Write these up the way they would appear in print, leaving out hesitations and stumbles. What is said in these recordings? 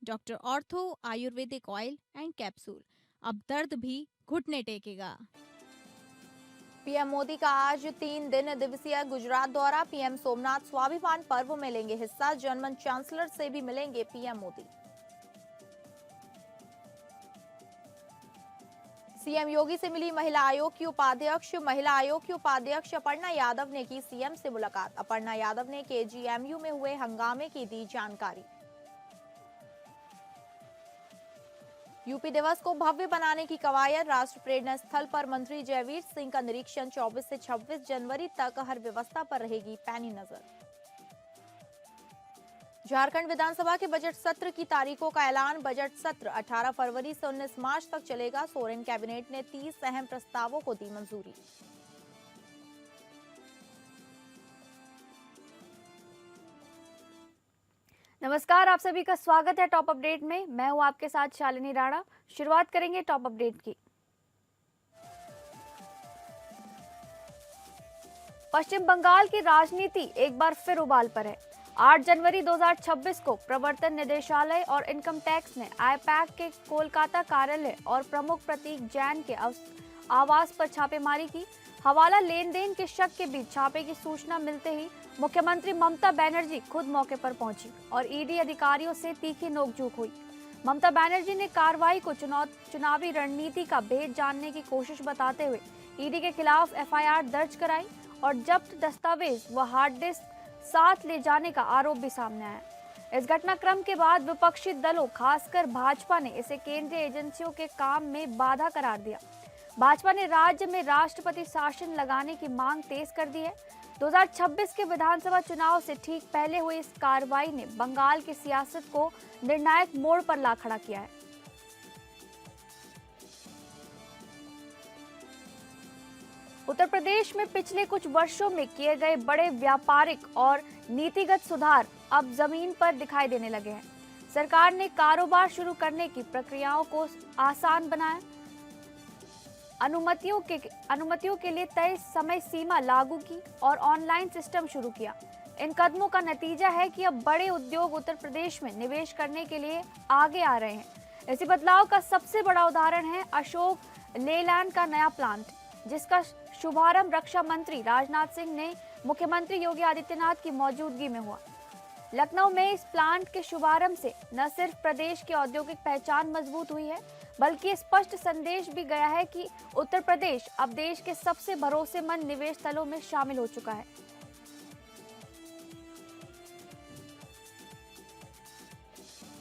Doctor ortho Ayurvedic oil and capsule. अब दर्द भी घुटने टेकेगा। पीएम मोदी का आज 3 दिन दिवसीय गुजरात दौरा। पीएम सोमनाथ स्वाभिमान पर्व में लेंगे हिस्सा। जर्मन चांसलर से भी मिलेंगे पीएम मोदी। सीएम योगी से मिली महिला आयोग की उपाध्यक्ष। महिला आयोग की उपाध्यक्ष अपर्णा यादव ने की सीएम से मुलाकात। अपर्णा यादव ने केजीएमयू में हुए हंगामे की दी जानकारी। यूपी दिवस को भव्य बनाने की कवायद। राष्ट्र प्रेरणा स्थल पर मंत्री जयवीर सिंह का निरीक्षण। 24 से 26 जनवरी तक हर व्यवस्था पर रहेगी पैनी नजर। झारखंड विधानसभा के बजट सत्र की तारीखों का ऐलान। बजट सत्र 18 फरवरी से 19 मार्च तक चलेगा। सोरेन कैबिनेट ने 30 अहम प्रस्तावों को दी मंजूरी। नमस्कार, आप सभी का स्वागत है टॉप अपडेट में। मैं हूं आपके साथ शालिनी राणा। शुरुआत करेंगे टॉप अपडेट की। पश्चिम बंगाल की राजनीति एक बार फिर उबाल पर है। 8 जनवरी 2026 को प्रवर्तन निदेशालय और इनकम टैक्स ने आईपैक के कोलकाता कार्यालय और प्रमुख प्रतीक जैन के आवास पर छापेमारी की। हवाला लेन देन के शक के बीच छापे की सूचना मिलते ही मुख्यमंत्री ममता बनर्जी खुद मौके पर पहुंची और ईडी अधिकारियों से तीखी नोकझोंक हुई। ममता बनर्जी ने कार्रवाई को चुनावी रणनीति का भेद जानने की कोशिश बताते हुए ईडी के खिलाफ एफआईआर दर्ज कराई और जब्त दस्तावेज व हार्ड डिस्क साथ ले जाने का आरोप भी सामने आया। इस घटनाक्रम के बाद विपक्षी दलों खासकर भाजपा ने इसे केंद्रीय एजेंसियों के काम में बाधा करार दिया। भाजपा ने राज्य में राष्ट्रपति शासन लगाने की मांग तेज कर दी है। 2026 के विधानसभा चुनाव से ठीक पहले हुई इस कार्रवाई ने बंगाल की सियासत को निर्णायक मोड़ पर ला खड़ा किया है। उत्तर प्रदेश में पिछले कुछ वर्षों में किए गए बड़े व्यापारिक और नीतिगत सुधार अब जमीन पर दिखाई देने लगे हैं। सरकार ने कारोबार शुरू करने की प्रक्रियाओं को आसान बनाया, अनुमतियों के लिए तय समय सीमा लागू की और ऑनलाइन सिस्टम शुरू किया। इन कदमों का नतीजा है कि अब बड़े उद्योग उत्तर प्रदेश में निवेश करने के लिए आगे आ रहे हैं। इसी बदलाव का सबसे बड़ा उदाहरण है अशोक लेलैंड का नया प्लांट, जिसका शुभारंभ रक्षा मंत्री राजनाथ सिंह ने मुख्यमंत्री योगी आदित्यनाथ की मौजूदगी में हुआ। लखनऊ में इस प्लांट के शुभारंभ से न सिर्फ प्रदेश की औद्योगिक पहचान मजबूत हुई है, बल्कि स्पष्ट संदेश भी गया है कि उत्तर प्रदेश अब देश के सबसे भरोसेमंद निवेश स्थलों में शामिल हो चुका है।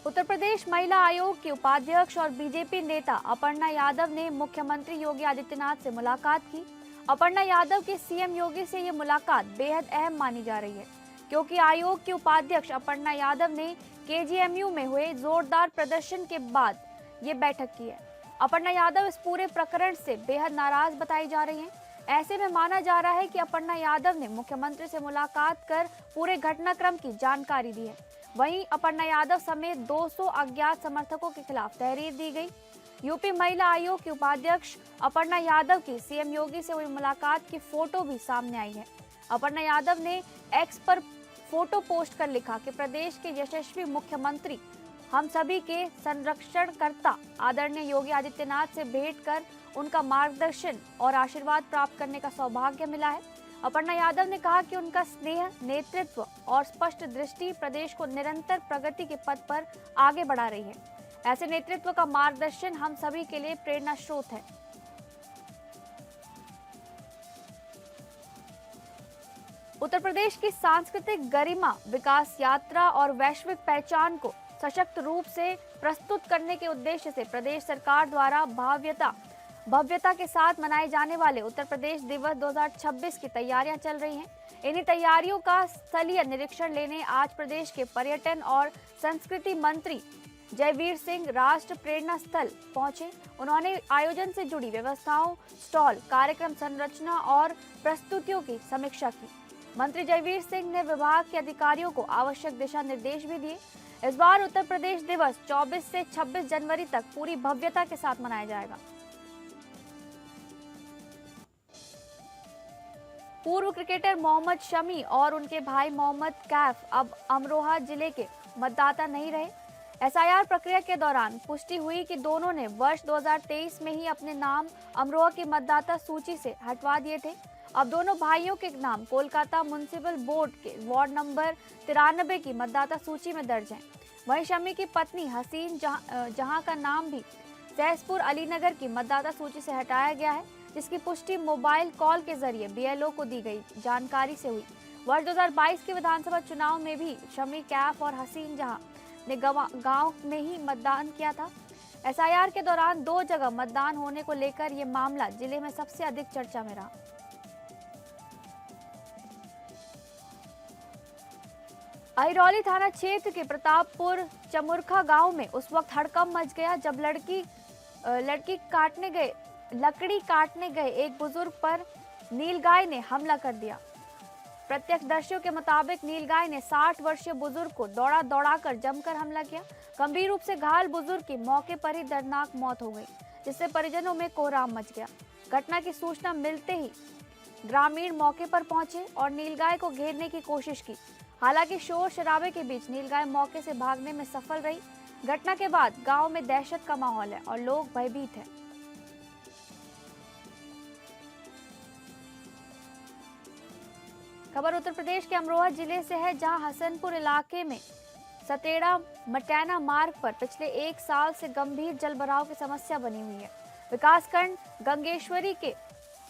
उत्तर प्रदेश महिला आयोग की उपाध्यक्ष और बीजेपी नेता अपर्णा यादव ने मुख्यमंत्री योगी आदित्यनाथ से मुलाकात की। अपर्णा यादव की सीएम योगी से ये मुलाकात बेहद अहम मानी जा रही है, क्योंकि आयोग की उपाध्यक्ष अपर्णा यादव ने केजीएमयू में हुए जोरदार प्रदर्शन के बाद ये बैठक की है। अपर्णा यादव इस पूरे प्रकरण से बेहद नाराज बताई जा रही हैं। ऐसे में माना जा रहा है कि अपर्णा यादव ने मुख्यमंत्री से मुलाकात कर पूरे घटनाक्रम की जानकारी दी है। वहीं अपर्णा यादव समेत 200 अज्ञात समर्थकों के खिलाफ तहरीर दी गई। यूपी महिला आयोग की उपाध्यक्ष अपर्णा यादव की सीएम योगी से हुई मुलाकात की फोटो भी सामने आई है। अपर्णा यादव ने एक्स पर फोटो पोस्ट कर लिखा कि प्रदेश के यशस्वी मुख्यमंत्री, हम सभी के संरक्षणकर्ता आदरणीय योगी आदित्यनाथ से भेंट कर उनका मार्गदर्शन और आशीर्वाद प्राप्त करने का सौभाग्य मिला है। अपर्णा यादव ने कहा कि उनका स्नेह, नेतृत्व और स्पष्ट दृष्टि प्रदेश को निरंतर प्रगति के पथ पर आगे बढ़ा रही है। ऐसे नेतृत्व का मार्गदर्शन हम सभी के लिए प्रेरणा स्रोत है। उत्तर प्रदेश की सांस्कृतिक गरिमा, विकास यात्रा और वैश्विक पहचान को सशक्त रूप से प्रस्तुत करने के उद्देश्य से प्रदेश सरकार द्वारा भव्यता के साथ मनाए जाने वाले उत्तर प्रदेश दिवस 2026 की तैयारियां चल रही हैं। इन्हीं तैयारियों का स्थलीय निरीक्षण लेने आज प्रदेश के पर्यटन और संस्कृति मंत्री जयवीर सिंह राष्ट्र प्रेरणा स्थल पहुंचे। उन्होंने आयोजन से जुड़ी व्यवस्थाओं, स्टॉल, कार्यक्रम संरचना और प्रस्तुतियों की समीक्षा की। मंत्री जयवीर सिंह ने विभाग के अधिकारियों को आवश्यक दिशा निर्देश भी दिए। इस बार उत्तर प्रदेश दिवस 24 से 26 जनवरी तक पूरी भव्यता के साथ मनाया जाएगा। पूर्व क्रिकेटर मोहम्मद शमी और उनके भाई मोहम्मद कैफ अब अमरोहा जिले के मतदाता नहीं रहे। एसआईआर प्रक्रिया के दौरान पुष्टि हुई कि दोनों ने वर्ष 2023 में ही अपने नाम अमरोहा की मतदाता सूची से हटवा दिए थे। अब दोनों भाइयों के नाम कोलकाता म्युनिसिपल बोर्ड के वार्ड नंबर 93 की मतदाता सूची में दर्ज हैं। वहीं शमी की पत्नी हसीन जहां का नाम भी सहसपुर अलीनगर की मतदाता सूची से हटाया गया है, जिसकी पुष्टि मोबाइल कॉल के जरिए बीएलओ को दी गई जानकारी से हुई। वर्ष 2022 के विधानसभा चुनाव में भी शमी कैफ और हसीन जहां ने गांव में ही मतदान किया था। एसआईआर के दौरान 2 जगह मतदान होने को लेकर यह मामला जिले में सबसे अधिक चर्चा में रहा। अहिरौली थाना क्षेत्र के प्रतापपुर चमुरखा गांव में उस वक्त हड़कंप मच गया जब लकड़ी काटने गए एक बुजुर्ग पर नीलगाय ने हमला कर दिया। प्रत्यक्षदर्शियों के मुताबिक नीलगाय ने 60 वर्षीय बुजुर्ग को दौड़ाकर जमकर हमला किया। गंभीर रूप से घायल बुजुर्ग की मौके पर ही दर्दनाक मौत हो गई, जिससे परिजनों में कोहराम मच गया। घटना की सूचना मिलते ही ग्रामीण मौके पर पहुंचे और नीलगाय को घेरने की कोशिश की। हालांकि शोर शराबे के बीच नीलगाय मौके से भागने में सफल रही। घटना के बाद गांव में दहशत का माहौल है और लोग भयभीत हैं। खबर उत्तर प्रदेश के अमरोहा जिले से है, जहां हसनपुर इलाके में सतेड़ा मटैना मार्ग पर पिछले 1 साल से गंभीर जलभराव की समस्या बनी हुई है। विकासखंड गंगेश्वरी के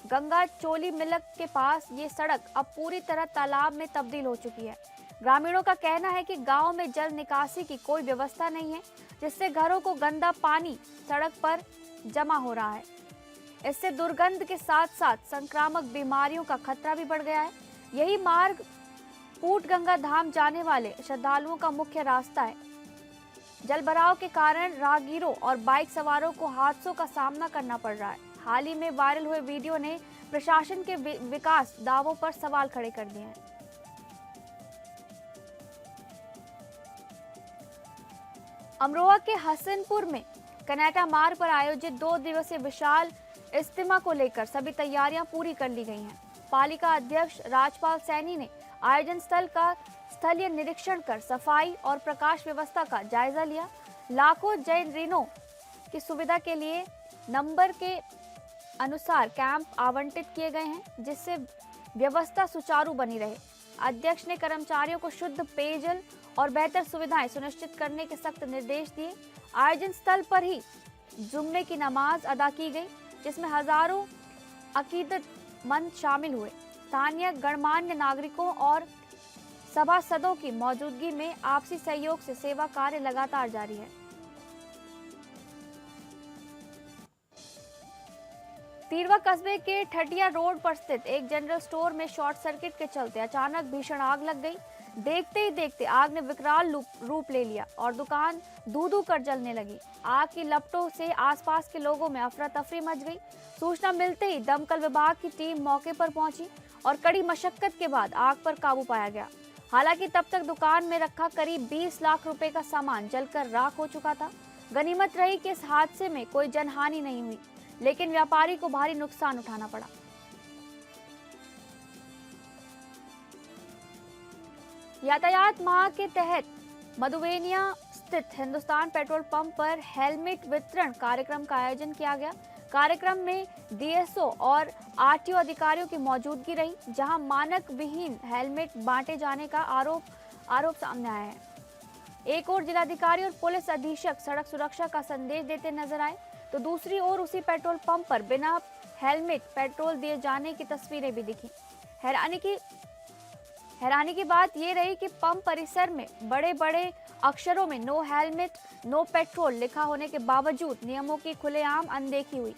गंगा चोली मिलक के पास ये सड़क अब पूरी तरह तालाब में तब्दील हो चुकी है। ग्रामीणों का कहना है कि गांव में जल निकासी की कोई व्यवस्था नहीं है, जिससे घरों को गंदा पानी सड़क पर जमा हो रहा है। इससे दुर्गंध के साथ साथ संक्रामक बीमारियों का खतरा भी बढ़ गया है। यही मार्ग पूट गंगा धाम जाने वाले श्रद्धालुओं का मुख्य रास्ता है। जलभराव के कारण राहगीरों और बाइक सवारों को हादसों का सामना करना पड़ रहा है। हाल ही में वायरल हुए वीडियो ने प्रशासन के विकास दावों पर सवाल खड़े कर दिए हैं। अमरोहा के हसनपुर में कनेटा मार्ग पर आयोजित 2 दिवसीय विशाल इज्तिमा को लेकर सभी तैयारियां पूरी कर ली गई हैं। पालिका अध्यक्ष राजपाल सैनी ने आयोजन स्थल का स्थलीय निरीक्षण कर सफाई और प्रकाश व्यवस्था का जायजा लिया। लाखों जैन की सुविधा के लिए नंबर के अनुसार कैंप आवंटित किए गए हैं, जिससे व्यवस्था सुचारू बनी रहे। अध्यक्ष ने कर्मचारियों को शुद्ध पेयजल और बेहतर सुविधाएं सुनिश्चित करने के सख्त निर्देश दिए। आयोजन स्थल पर ही जुम्मे की नमाज अदा की गई, जिसमें हजारों अकीदतमंद शामिल हुए। स्थानीय गणमान्य नागरिकों और सभासदों की मौजूदगी में आपसी सहयोग से सेवा कार्य लगातार जारी है। तीरवा कस्बे के ठटिया रोड पर स्थित एक जनरल स्टोर में शॉर्ट सर्किट के चलते अचानक भीषण आग लग गई। देखते ही देखते आग ने विकराल रूप ले लिया और दुकान धू-धू कर जलने लगी। आग की लपटों से आसपास के लोगों में अफरा तफरी मच गई। सूचना मिलते ही दमकल विभाग की टीम मौके पर पहुंची और कड़ी मशक्कत के बाद आग पर काबू पाया गया। हालांकि तब तक दुकान में रखा करीब 20 लाख रुपए का सामान जलकर राख हो चुका था। गनीमत रही कि इस हादसे में कोई जनहानि नहीं हुई, लेकिन व्यापारी को भारी नुकसान उठाना पड़ा। यातायात माह के तहत मधुबेनिया स्थित हिंदुस्तान पेट्रोल पंप पर हेलमेट वितरण कार्यक्रम का आयोजन किया गया। कार्यक्रम में डीएसओ और आरटीओ अधिकारियों की मौजूदगी रही, जहां मानक विहीन हेलमेट बांटे जाने का आरोप सामने आया है। एक ओर जिलाधिकारी और पुलिस अधीक्षक सड़क सुरक्षा का संदेश देते नजर आए, तो दूसरी ओर उसी पेट्रोल पंप पर बिना हेलमेट पेट्रोल दिए जाने की तस्वीरें भी दिखी। हैरानी की बात ये रही कि पंप परिसर में बड़े बड़े अक्षरों में नो हेलमेट नो पेट्रोल लिखा होने के बावजूद नियमों की खुलेआम अनदेखी हुई।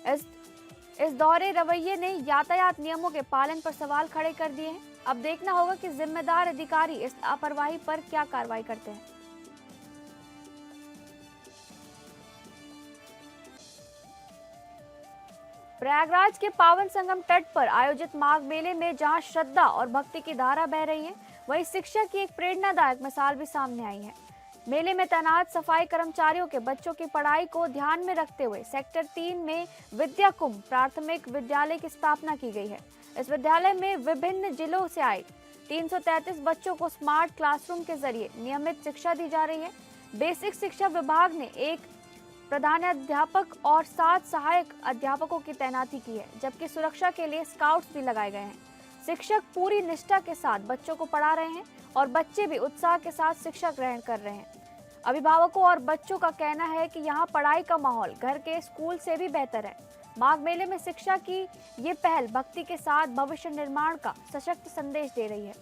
इस दोहरे रवैये ने यातायात नियमों के पालन पर सवाल खड़े कर दिए हैं। अब देखना होगा कि जिम्मेदार अधिकारी इस लापरवाही पर क्या कार्रवाई करते हैं। प्रयागराज के पावन संगम तट पर आयोजित माघ मेले में जहां श्रद्धा और भक्ति की धारा बह रही है, वहीं शिक्षा की एक प्रेरणादायक मिसाल भी सामने आई है। मेले में तैनात सफाई कर्मचारियों के बच्चों की पढ़ाई को ध्यान में रखते हुए सेक्टर 3 में विद्या कुंभ प्राथमिक विद्यालय की स्थापना की गई है। इस विद्यालय में विभिन्न जिलों से आए 333 बच्चों को स्मार्ट क्लासरूम के जरिए नियमित शिक्षा दी जा रही है। बेसिक शिक्षा विभाग ने एक प्रधानाध्यापक और 7 सहायक अध्यापकों की तैनाती की है, जबकि सुरक्षा के लिए स्काउट्स भी लगाए गए हैं। शिक्षक पूरी निष्ठा के साथ बच्चों को पढ़ा रहे हैं और बच्चे भी उत्साह के साथ शिक्षा ग्रहण कर रहे हैं। अभिभावकों और बच्चों का कहना है कि यहाँ पढ़ाई का माहौल घर के स्कूल से भी बेहतर है। माघ मेले में शिक्षा की ये पहल भक्ति के साथ भविष्य निर्माण का सशक्त संदेश दे रही है।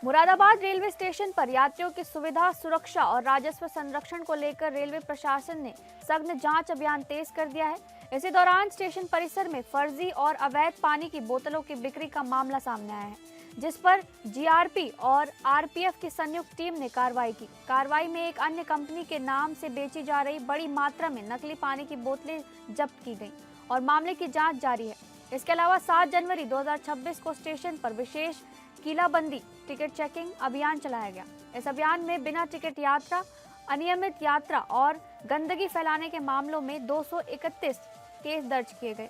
मुरादाबाद रेलवे स्टेशन पर यात्रियों की सुविधा, सुरक्षा और राजस्व संरक्षण को लेकर रेलवे प्रशासन ने सघन जांच अभियान तेज कर दिया है। इसी दौरान स्टेशन परिसर में फर्जी और अवैध पानी की बोतलों की बिक्री का मामला सामने आया है, जिस पर जीआरपी और आरपीएफ की संयुक्त टीम ने कार्रवाई की। कार्रवाई में एक अन्य कंपनी के नाम से बेची जा रही बड़ी मात्रा में नकली पानी की बोतलें जब्त की गईं और मामले की जांच जारी है। इसके अलावा 7 जनवरी 2026 को स्टेशन पर विशेष कीलाबंदी टिकट चेकिंग अभियान चलाया गया। इस अभियान में बिना टिकट यात्रा, अनियमित यात्रा और गंदगी फैलाने के मामलों में 231 केस दर्ज किए गए।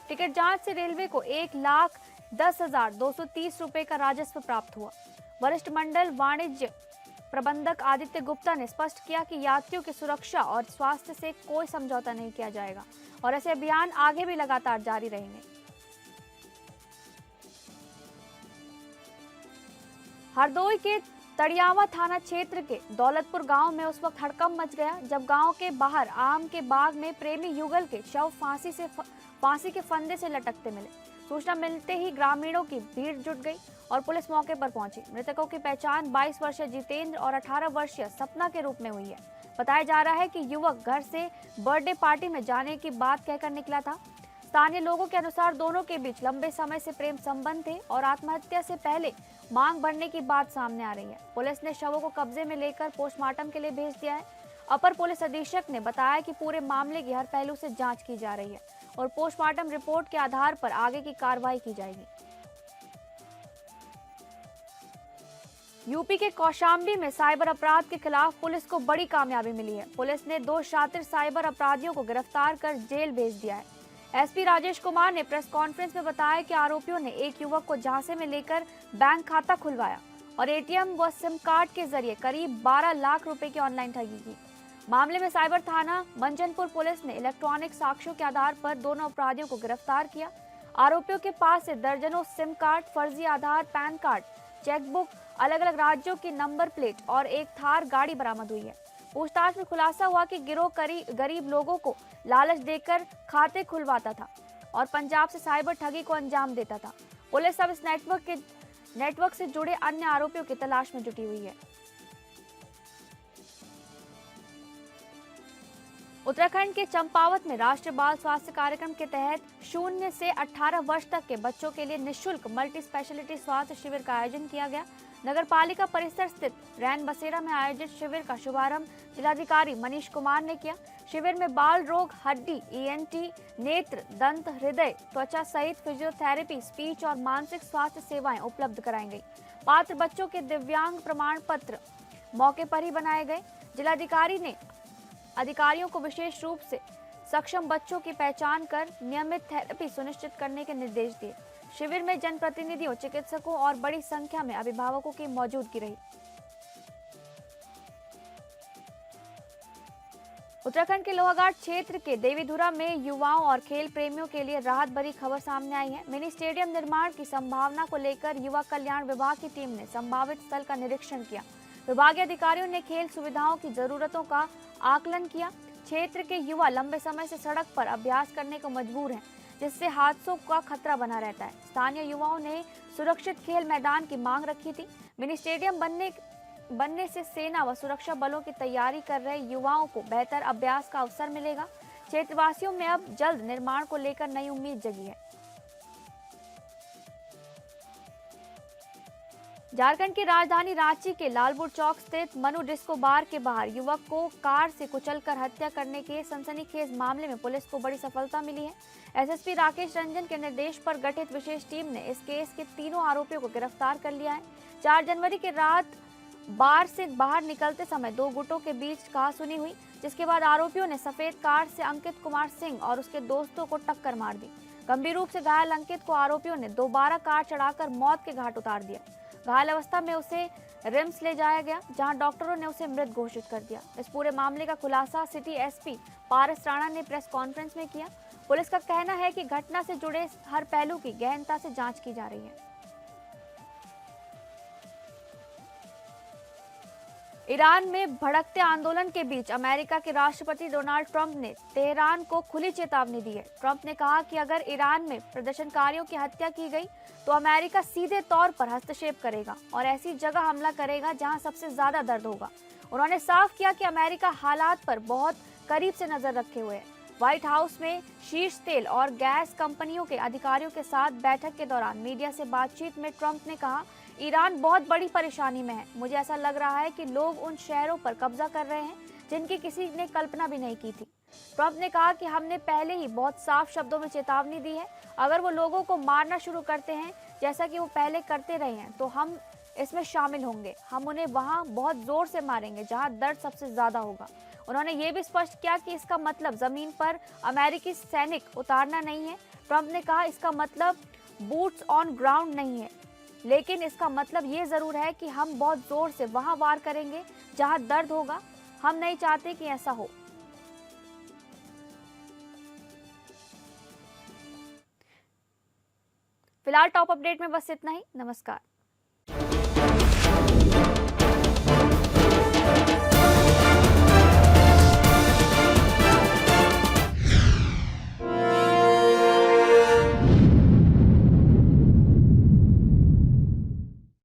टिकट जांच से रेलवे को 1,10,230 रुपए का राजस्व प्राप्त हुआ। वरिष्ठ मंडल वाणिज्य प्रबंधक आदित्य गुप्ता ने स्पष्ट किया कि यात्रियों की सुरक्षा और स्वास्थ्य से कोई समझौता नहीं किया जाएगा और ऐसे अभियान आगे भी लगातार जारी रहेंगे। हरदोई के तड़ियावा थाना क्षेत्र के दौलतपुर गांव में उस वक्त हड़कंप मच गया जब गांव के बाहर आम के बाग में प्रेमी युगल के शव फांसी के फंदे से लटकते मिले। सूचना मिलते ही ग्रामीणों की भीड़ जुट गई और पुलिस मौके पर पहुंची। मृतकों की पहचान 22 वर्षीय जितेंद्र और 18 वर्षीय सपना के रूप में हुई है। बताया जा रहा है कि युवक घर से बर्थडे पार्टी में जाने की बात कहकर निकला था। स्थानीय लोगों के अनुसार दोनों के बीच लंबे समय से प्रेम संबंध थे और आत्महत्या से पहले मांग भरने की बात सामने आ रही है। पुलिस ने शवों को कब्जे में लेकर पोस्टमार्टम के लिए भेज दिया है। अपर पुलिस अधीक्षक ने बताया कि पूरे मामले की हर पहलू से जांच की जा रही है और पोस्टमार्टम रिपोर्ट के आधार पर आगे की कार्रवाई की जाएगी। यूपी के कौशाम्बी में साइबर अपराध के खिलाफ पुलिस को बड़ी कामयाबी मिली है। पुलिस ने 2 शातिर साइबर अपराधियों को गिरफ्तार कर जेल भेज दिया है। एसपी राजेश कुमार ने प्रेस कॉन्फ्रेंस में बताया कि आरोपियों ने एक युवक को झांसे में लेकर बैंक खाता खुलवाया और एटीएम व सिम कार्ड के जरिए करीब 12 लाख रुपए की ऑनलाइन ठगी की। मामले में साइबर थाना मंजनपुर पुलिस ने इलेक्ट्रॉनिक साक्ष्यों के आधार पर दोनों अपराधियों को गिरफ्तार किया। आरोपियों के पास से दर्जनों सिम कार्ड, फर्जी आधार, पैन कार्ड, चेकबुक, अलग अलग राज्यों की नंबर प्लेट और एक थार गाड़ी बरामद हुई है। पूछताछ में खुलासा हुआ कि गिरोह गरीब लोगों को लालच देकर खाते खुलवाता था और पंजाब से साइबर ठगी को अंजाम देता था। पुलिस अब इस नेटवर्क से जुड़े अन्य आरोपियों की तलाश में जुटी हुई है। उत्तराखंड के चंपावत में राष्ट्रीय बाल स्वास्थ्य कार्यक्रम के तहत 0 से 18 वर्ष तक के बच्चों के लिए निःशुल्क मल्टी स्पेशलिटी स्वास्थ्य शिविर का आयोजन किया गया। नगर पालिका परिसर स्थित रैन बसेरा में आयोजित शिविर का शुभारंभ जिलाधिकारी मनीष कुमार ने किया। शिविर में बाल रोग, हड्डी, ईएनटी, नेत्र, दंत, हृदय, त्वचा सहित फिजियोथेरेपी, स्पीच और मानसिक स्वास्थ्य सेवाएं उपलब्ध कराई गई। पात्र बच्चों के दिव्यांग प्रमाण पत्र मौके पर ही बनाए गए। जिलाधिकारी ने अधिकारियों को विशेष रूप से सक्षम बच्चों की पहचान कर नियमित थेरेपी सुनिश्चित करने के निर्देश दिए। शिविर में जनप्रतिनिधियों, चिकित्सकों और बड़ी संख्या में अभिभावकों की मौजूदगी रही। उत्तराखंड के लोहाघाट क्षेत्र के देवीधुरा में युवाओं और खेल प्रेमियों के लिए राहत भरी खबर सामने आई है। मिनी स्टेडियम निर्माण की संभावना को लेकर युवा कल्याण विभाग की टीम ने संभावित स्थल का निरीक्षण किया। विभागीय अधिकारियों ने खेल सुविधाओं की जरूरतों का आकलन किया। क्षेत्र के युवा लंबे समय से सड़क पर अभ्यास करने को मजबूर हैं, जिससे हादसों का खतरा बना रहता है। स्थानीय युवाओं ने सुरक्षित खेल मैदान की मांग रखी थी। मिनी स्टेडियम बनने से सेना व सुरक्षा बलों की तैयारी कर रहे युवाओं को बेहतर अभ्यास का अवसर मिलेगा। क्षेत्रवासियों में अब जल्द निर्माण को लेकर नई उम्मीद जगी है। झारखंड की राजधानी रांची के लालपुर चौक स्थित मनु डिस्को बार के बाहर युवक को कार से कुचलकर हत्या करने के सनसनीखेज मामले में पुलिस को बड़ी सफलता मिली है। एसएसपी राकेश रंजन के निर्देश पर गठित विशेष टीम ने इस केस के तीनों आरोपियों को गिरफ्तार कर लिया है। 4 जनवरी की रात बार से बाहर निकलते समय 2 गुटों के बीच कहासुनी हुई। जिसके बाद आरोपियों ने सफेद कार से अंकित कुमार सिंह और उसके दोस्तों को टक्कर मार दी। गंभीर रूप से घायल अंकित को आरोपियों ने दोबारा कार चढ़ाकर मौत के घाट उतार दिया। घायल अवस्था में उसे रिम्स ले जाया गया, जहां डॉक्टरों ने उसे मृत घोषित कर दिया। इस पूरे मामले का खुलासा सिटी एसपी पारस राणा ने प्रेस कॉन्फ्रेंस में किया। पुलिस का कहना है कि घटना से जुड़े हर पहलू की गहनता से जांच की जा रही है। ईरान में भड़कते आंदोलन के बीच अमेरिका के राष्ट्रपति डोनाल्ड ट्रंप ने तेहरान को खुली चेतावनी दी है। ट्रंप ने कहा कि अगर ईरान में प्रदर्शनकारियों की हत्या की गई तो अमेरिका सीधे तौर पर हस्तक्षेप करेगा और ऐसी जगह हमला करेगा जहां सबसे ज्यादा दर्द होगा। उन्होंने साफ किया कि अमेरिका हालात पर बहुत करीब से नजर रखे हुए है। व्हाइट हाउस में शीर्ष तेल और गैस कंपनियों के अधिकारियों के साथ बैठक के दौरान मीडिया से बातचीत में ट्रंप ने कहा, ईरान बहुत बड़ी परेशानी में है। मुझे ऐसा लग रहा है कि लोग उन शहरों पर कब्जा कर रहे हैं जिनकी किसी ने कल्पना भी नहीं की थी। ट्रंप ने कहा कि हमने पहले ही बहुत साफ शब्दों में चेतावनी दी है, अगर वो लोगों को मारना शुरू करते हैं जैसा कि वो पहले करते रहे हैं तो हम इसमें शामिल होंगे। हम उन्हें वहां बहुत जोर से मारेंगे जहां दर्द सबसे ज्यादा होगा। उन्होंने ये भी स्पष्ट किया कि इसका मतलब जमीन पर अमेरिकी सैनिक उतारना नहीं है। ट्रंप ने कहा इसका मतलब बूट्स ऑन ग्राउंड नहीं है, लेकिन इसका मतलब ये जरूर है कि हम बहुत जोर से वहां वार करेंगे जहां दर्द होगा। हम नहीं चाहते कि ऐसा हो। फिलहाल टॉप अपडेट में बस इतना ही। नमस्कार।